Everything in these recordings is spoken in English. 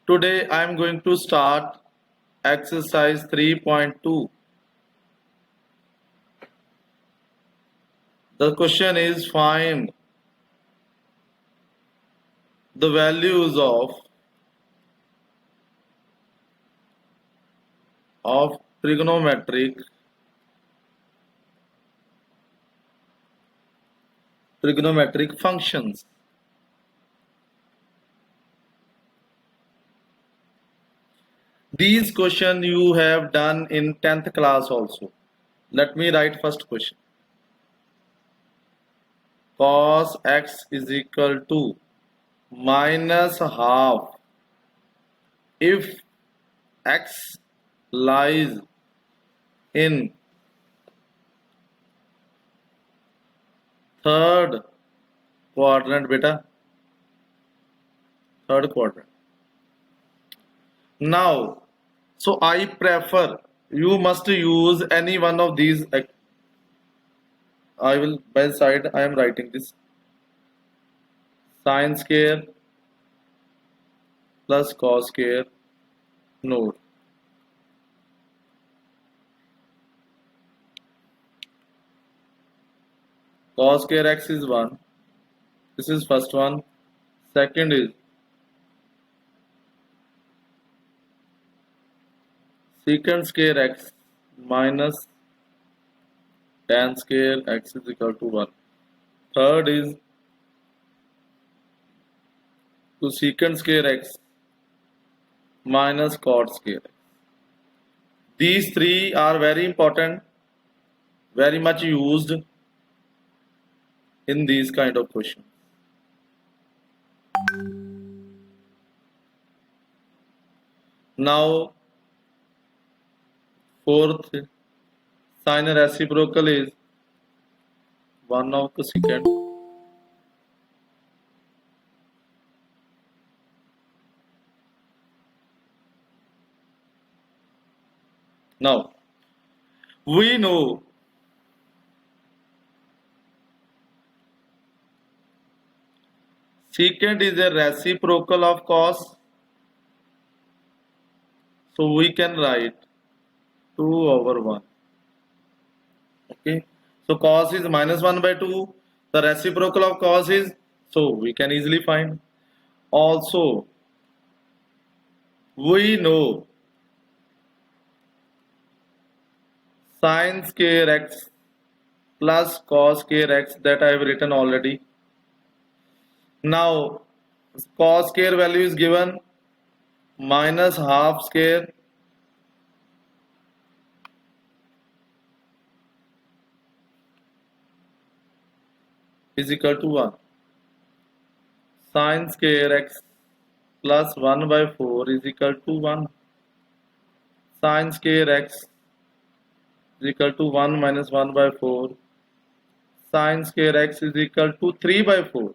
Today I am going to start exercise 3.2. The question is find the values of trigonometric functions. These questions you have done in 10th class also. Let me write first question. Cos x is equal to minus half if x lies in third quadrant, beta. Third quadrant. Now, so I prefer you must use any one of these. I will by side I am writing this sin square plus cos square node. Cos square x is 1. This is first one. Second is secant square x minus tan square x is equal to 1. Third is to secant square x minus cot square x. These three are very important, very much used in these kind of questions. Now, fourth sine reciprocal is 1 of cosecant. Now, we know secant is a reciprocal of cos. So we can write 2 over 1. Okay. So cos is minus 1 by 2. The reciprocal of cos is, so we can easily find. Also, we know sin square x plus cos square x that I have written already. Now, cos square value is given minus half square is equal to 1. Sin square x plus 1 by 4 is equal to 1. Sin square x is equal to 1 minus 1 by 4. Sin square x is equal to 3 by 4.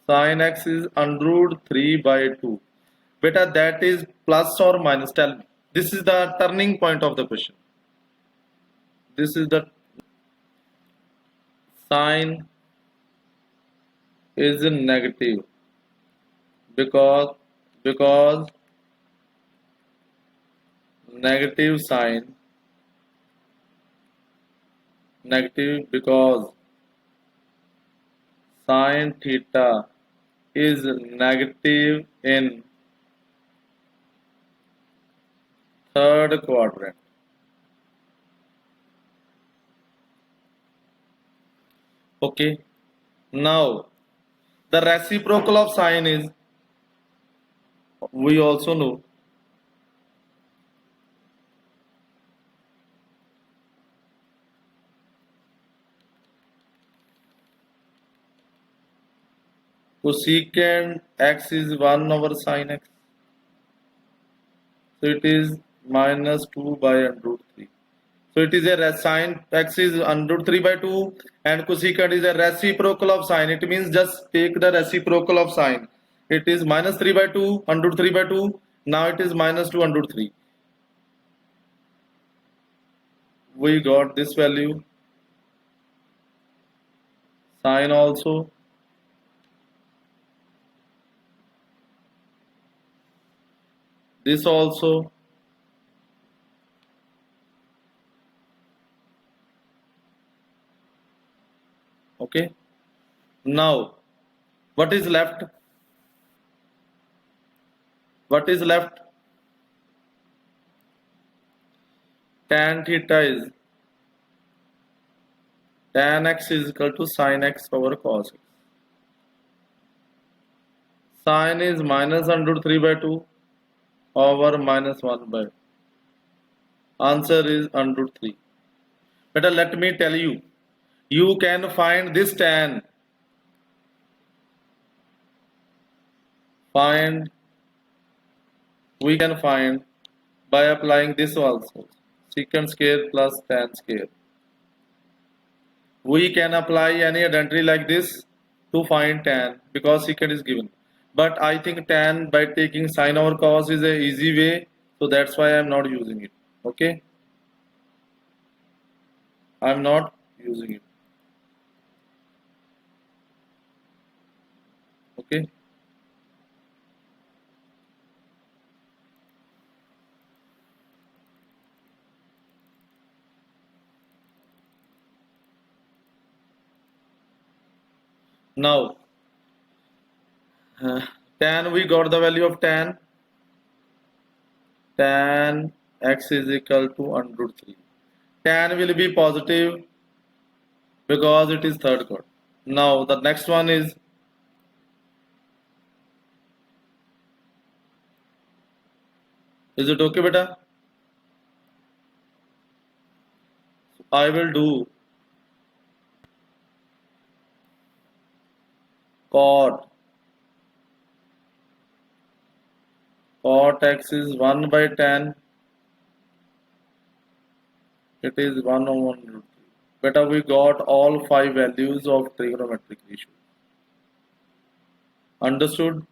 Sin x is under root 3 by 2. Beta, that is plus or minus? Tell me. This is the turning point of the question. This is the sign is negative because negative sign negative because sin theta is negative in third quadrant. Okay. Now, the reciprocal of sine is, we also know, cosecant x is 1 over sin x. So it is minus 2 by under root 3. So it is a sine x is under root 3 by 2 and cosecant is a reciprocal of sine. It means just take the reciprocal of sine. It is minus 3 by 2 under root 3 by 2. Now it is minus 2 under root 3. We got this value. Sine also. this also. Okay. Now, what is left? What is left? Tan theta is tan x is equal to sin x over cos x. Sin is minus under root 3 by 2 over minus 1 by. Answer is under root 3. Better let me tell you. You can find this tan. We can find by applying this also. Secant square plus tan square. We can apply any identity like this to find tan because secant is given. But I think tan by taking sine over cos is a easy way, so that's why I'm not using it. Okay, I'm not using it. Okay. Now, tan, we got the value of tan. Tan x is equal to under root 3. Tan will be positive because it is third quad. Now the next one is it okay, beta? I will do cot. Cot x is 1 by tan. It is 1 over root 3. Beta, we got all 5 values of trigonometric ratio. Understood?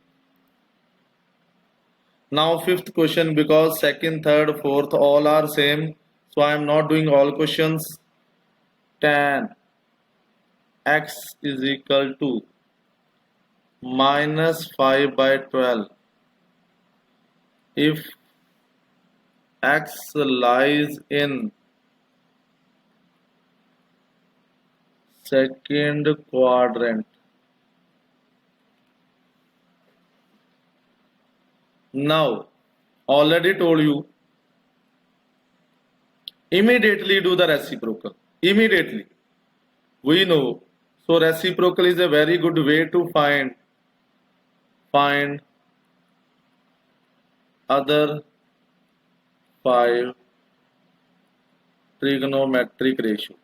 Now fifth question, because second, third, fourth all are same. So I am not doing all questions. Tan x is equal to minus 5 by 12 if x lies in second quadrant. Now, already told you, immediately do the reciprocal. Immediately. We know. So reciprocal is a very good way to find other 5 trigonometric ratio.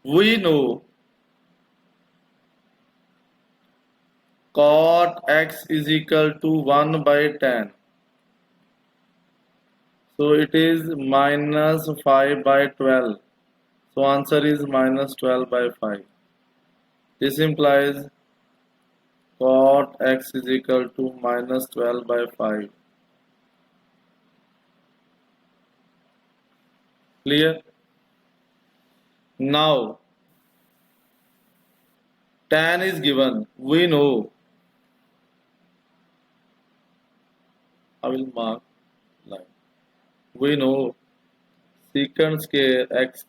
We know cot x is equal to 1 by tan. So it is minus 5 by 12. So answer is minus 12 by 5. This implies cot x is equal to minus 12 by 5. Clear? Now, tan is given. We know. I will mark line. We know secant square x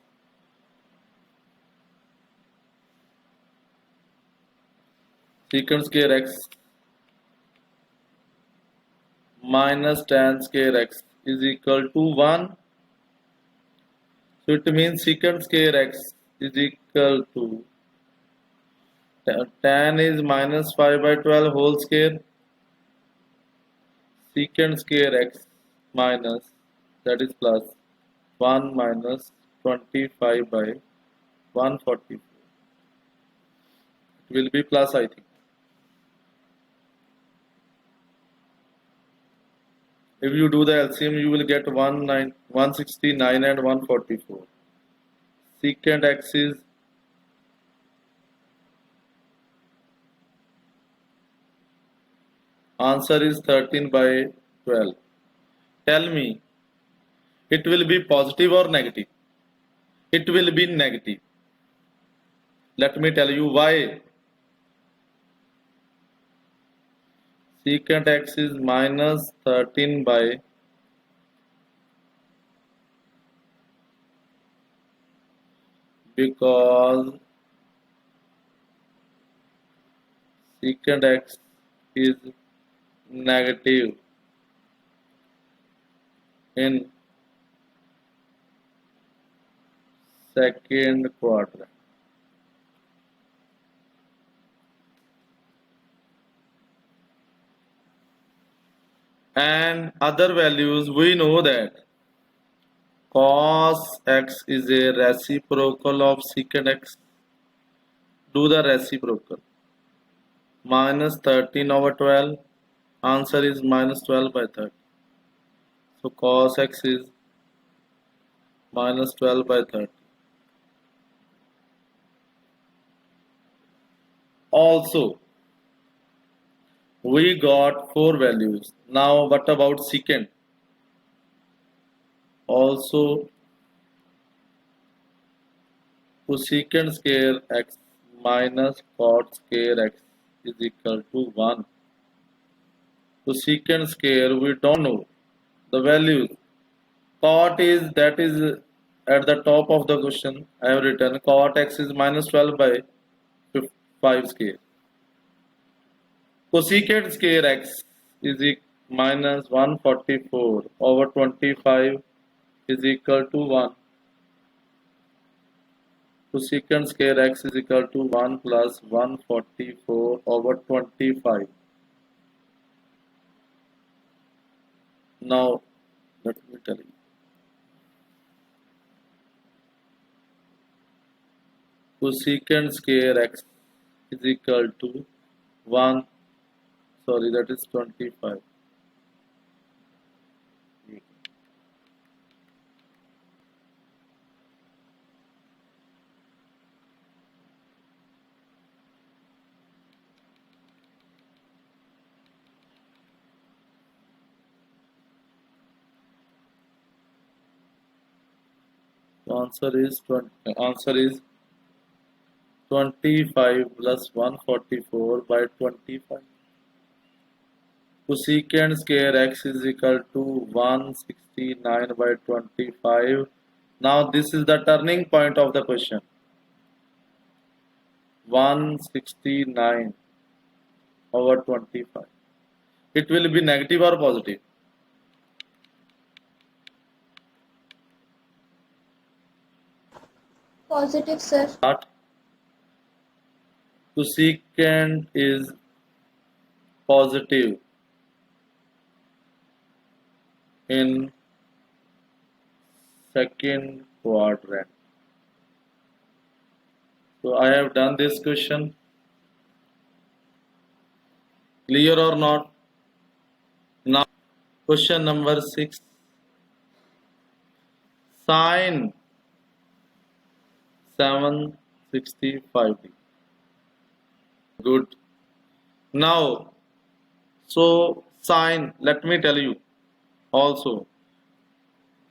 minus tan square x is equal to 1. So it means secant square x is equal to tan is minus 5 by 12 whole square secant square x minus, that is plus 1 minus 25 by 144. It will be plus, I think. If you do the LCM, you will get 169 and 144. Secant x is answer is 13 by 12. Tell me, it will be positive or negative? It will be negative. Let me tell you why. secant x is minus 13 by because secant x is negative in second quadrant. And other values, we know that cos x is a reciprocal of secant x. Do the reciprocal. Minus 13 over 12. Answer is minus 12 by 30. So cos x is minus 12 by 30. Also, we got 4 values. Now what about secant? Also, cosecant square x minus cot square x is equal to 1. Cosecant square, we don't know the values. Cot is, that is at the top of the question. I have written cot x is minus 12 by 5 square. Cosecant square x is minus 144 over 25 is equal to 1. Cosecant square x is equal to 1 plus 144 over 25. Now, let me tell you. Cosecant square x is equal to 1, sorry, that is 25. The answer is 25 plus 144 by 25. Cosecant square x is equal to 169 by 25. Now this is the turning point of the question. 169 over 25. It will be negative or positive? Positive, sir. Start. Cosecant is positive in second quadrant. So I have done this question. Clear or not? Now question number 6. Sine 765 degree. Good. Now, so sine, let me tell you also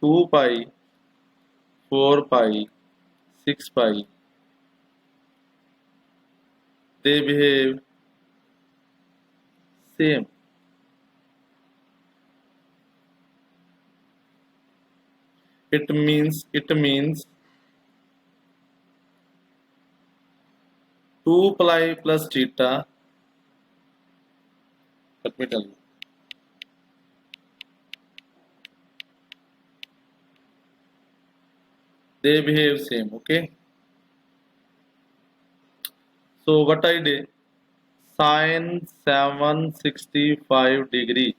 2 pi, 4 pi, 6 pi, they behave same. It means 2 pi plus theta. Let me tell you. They behave same, okay? So what I did, sine 765 degree,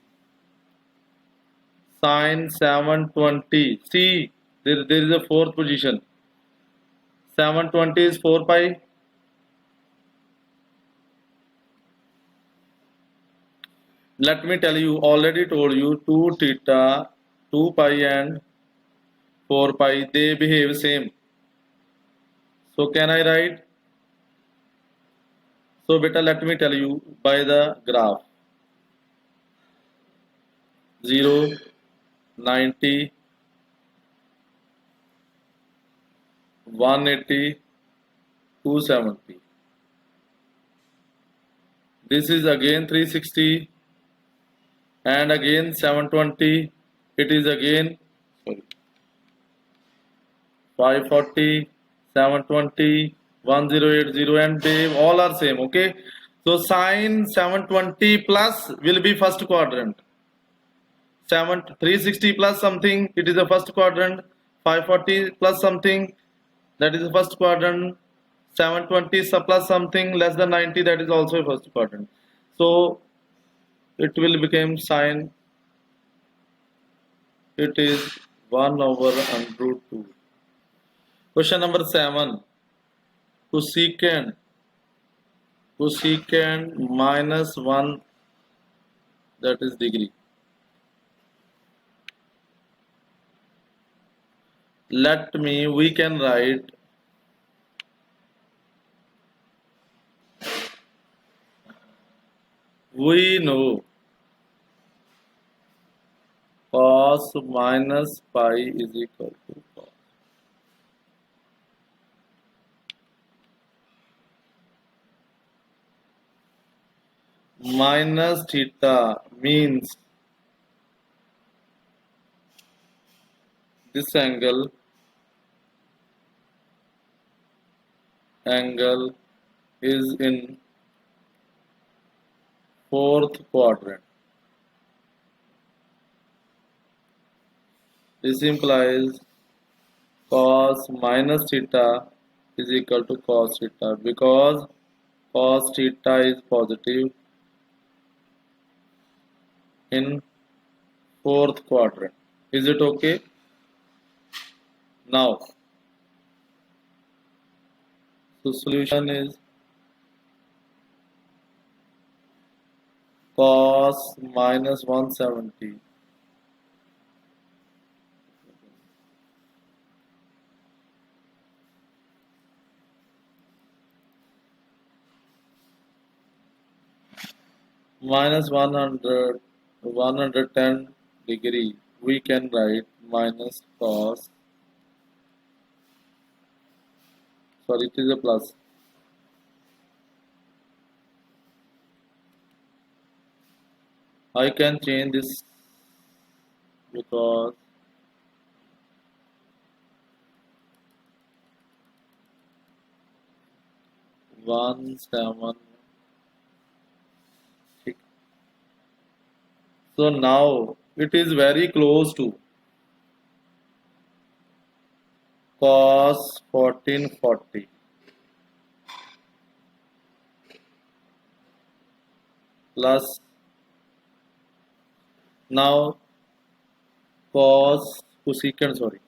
sine 720. See, there is a fourth position. 720 is 4 pi. Let me tell you, already told you 2 theta, 2 pi and 4 pi, they behave same. So can I write? So beta, let me tell you by the graph. 0, 90, 180, 270. This is again 360, and again 720, it is again, sorry, 540, 720, 1080, and they all are same. Okay, so sine 720 plus will be first quadrant, 360 plus something, it is the first quadrant, 540 plus something, that is the first quadrant, 720 plus something less than 90, that is also a first quadrant. So it will become sine, it is 1 over root 2. Question number 7. Cosecant minus 1, that is degree. We can write we know cos minus pi is equal to cos. Minus theta means this angle is in fourth quadrant. This implies cos minus theta is equal to cos theta because cos theta is positive in fourth quadrant. Is it okay? Now, so solution is cos minus 170 minus 110 degree. We can write minus cos, sorry, it is a plus. I can change this because one seven. So now it is very close to cos 1440 plus now cosecant, sorry.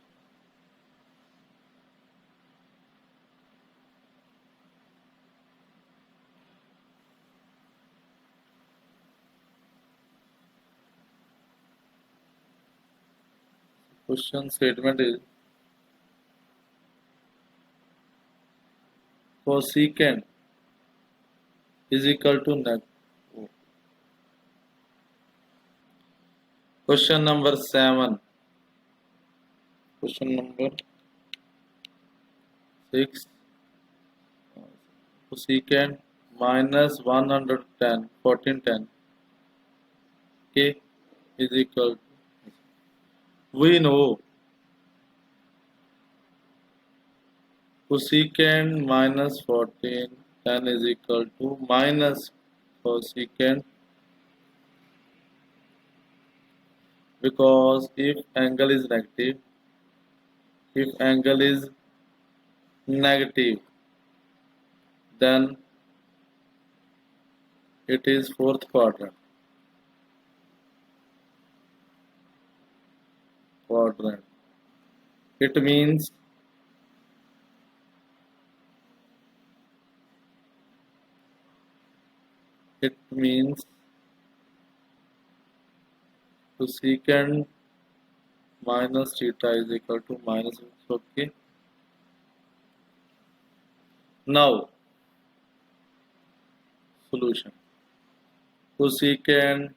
Question statement is cosecant is equal to net. Question number 7. Question number 6. Cosecant minus 110, 1410 k is equal to, we know cosecant minus 1410 is equal to minus cosecant, because if angle is negative, then it is fourth quadrant. It means cosecant minus theta is equal to minus, okay. Now solution. Cosecant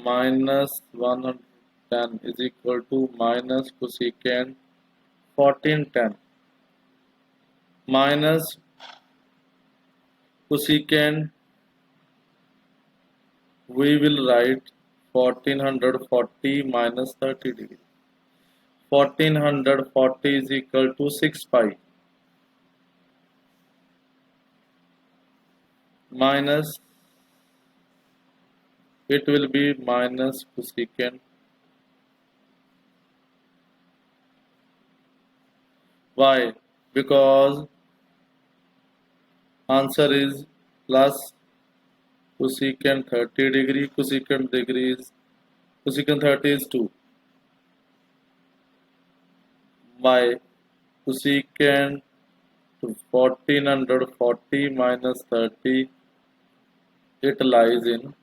minus 110 is equal to minus cosecant 1410 minus cosecant, we will write 1440 minus 30 degree. 1440 is equal to 6 pi minus, it will be minus cosecant. Why? Because answer is plus cosecant 30 degree. Cosecant 30 is 2. By cosecant 1440 minus 30, it lies in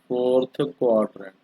fourth quadrant.